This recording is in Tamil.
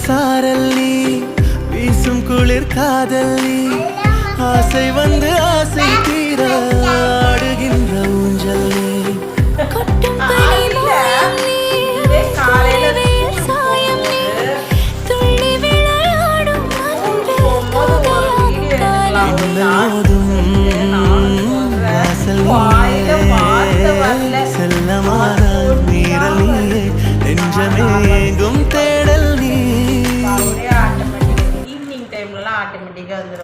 சாரல் நீ வீசும் குளிர் காதல் நீ ஆசை வந்து ஆசை தீர ஆடுகின்ற ஊஞ்சல் நீ கொட்டும் பனி மாயம் நீ காலையில் சாயம் நீ துள்ளி விளையாடும் அன்பில் தோகையாகும் வாசல் நீயே செல்லமான நீரல் நீயே நெஞ்சமேங்கும் தேடல் நீ ஈவினிங் டைம்லலாம் ஆட்டோமேட்டிக்காக வந்துடும்.